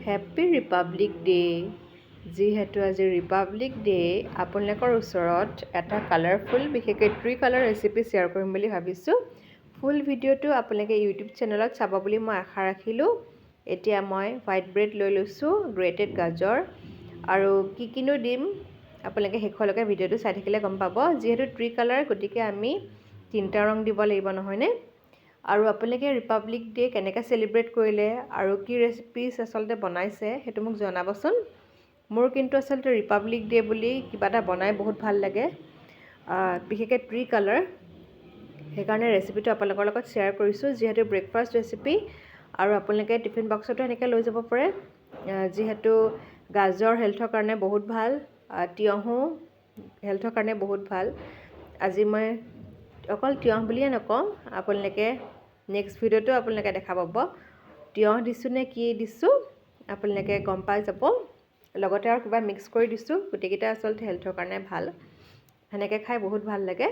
Happy Republic day' যিহেতু আজি Republic day' আপোনালোকৰ ওচৰত এটা কালাৰফুল বিশেষকৈ ট্ৰি কালাৰ ৰেচিপি শ্বেয়াৰ কৰিম বুলি ভাবিছোঁ। ফুল ভিডিঅ'টো আপোনালোকে ইউটিউব চেনেলত চাব বুলি মই আশা ৰাখিলোঁ। এতিয়া মই হোৱাইট ব্ৰেড লৈ লৈছোঁ, গ্ৰেটেড গাজৰ আৰু কিনো দিম আপোনালোকে শেষলৈকে ভিডিঅ'টো চাই থাকিলে গম পাব। যিহেতু ট্ৰি কালাৰ গতিকে আমি 3টা ৰং দিব লাগিব নহয়নে। আৰু আপোনালোকে ৰিপাব্লিক ডে' কেনেকৈ চেলিব্ৰেট কৰিলে আৰু কি ৰেচিপিজ আচলতে বনাইছে সেইটো মোক জনাবচোন। মোৰ কিন্তু আচলতে ৰিপাব্লিক ডে' বুলি কিবা এটা বনাই বহুত ভাল লাগে, বিশেষকৈ ট্ৰি কালাৰ। সেইকাৰণে ৰেচিপিটো আপোনালোকৰ লগত শ্বেয়াৰ কৰিছোঁ। যিহেতু ব্ৰেকফাষ্ট ৰেচিপি আৰু আপোনালোকে টিফিন বক্সতো এনেকৈ লৈ যাব পাৰে। যিহেতু গাজৰ হেল্থৰ কাৰণে বহুত ভাল, তিয়ঁহো হেল্থৰ কাৰণে বহুত ভাল। আজি মই অকল তিয়ঁহ বুলিয়ে নকওঁ, আপোনালোকে নেক্সট ভিডিঅ'টো আপোনালোকে দেখা পাব তিয়ঁহ দিছোঁ নে কি দিছোঁ আপোনালোকে গম পাই যাব। লগতে আৰু কিবা মিক্স কৰি দিছোঁ, গোটেইকেইটা আচলতে হেল্থৰ কাৰণে ভাল। সেনেকৈ খাই বহুত ভাল লাগে।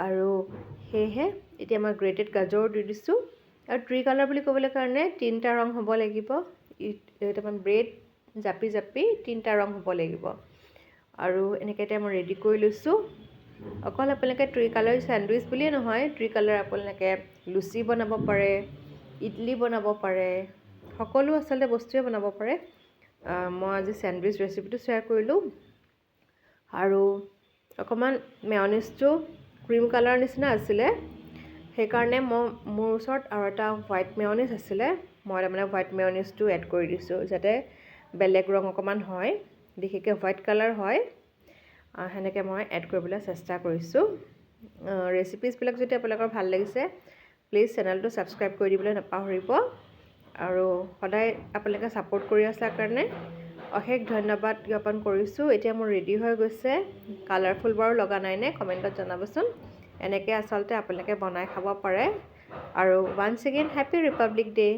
আৰু সেয়েহে এতিয়া মই গ্ৰেটেড গাজৰো দি দিছোঁ। আৰু ট্ৰি কালাৰ বুলি ক'বলৈ কাৰণে 3টা ৰং হ'ব লাগিব। তাৰমানে ব্ৰেড জাপি জাপি 3টা ৰং হ'ব লাগিব। আৰু এনেকৈ এতিয়া মই ৰেডি কৰি লৈছোঁ। অকল আপোনালোকে ট্ৰি কালাৰ চেণ্ডউইচ বুলিয়ে নহয়, ট্ৰি কালাৰ আপোনালোকে লুচি বনাব পাৰে, ইডলি বনাব পাৰে, সকলো আচলতে বস্তুৱে বনাব পাৰে। মই আজি চেণ্ডউইচ ৰেচিপিটো শ্বেয়াৰ কৰিলোঁ। আৰু অকণমান মেয়নিজটো ক্ৰীম কালাৰ নিচিনা আছিলে, সেইকাৰণে মোৰ ওচৰত আৰু এটা হোৱাইট মেয়নিজ আছিলে। মই তাৰমানে হোৱাইট মেয়নিজটো এড কৰি দিছোঁ যাতে বেলেগ ৰং অকণমান হয়, বিশেষকৈ হোৱাইট কালাৰ হয়। সেনেকৈ মই এড কৰিবলৈ চেষ্টা কৰিছোঁ। ৰেচিপিজবিলাক যদি আপোনালোকৰ ভাল লাগিছে প্লিজ চেনেলটো ছাবস্ক্ৰাইব কৰি দিবলৈ নাপাহৰিব। আৰু সদায় আপোনালোকে ছাপোৰ্ট কৰি আছাৰ কাৰণে অশেষ ধন্যবাদ জ্ঞাপন কৰিছোঁ। এতিয়া মোৰ ৰেডি হৈ গৈছে। কালাৰফুল বাৰু লগা নাইনে কমেণ্টত জনাবচোন। এনেকৈ আচলতে আপোনালোকে বনাই খাব পাৰে। আৰু once again happy Republic day'.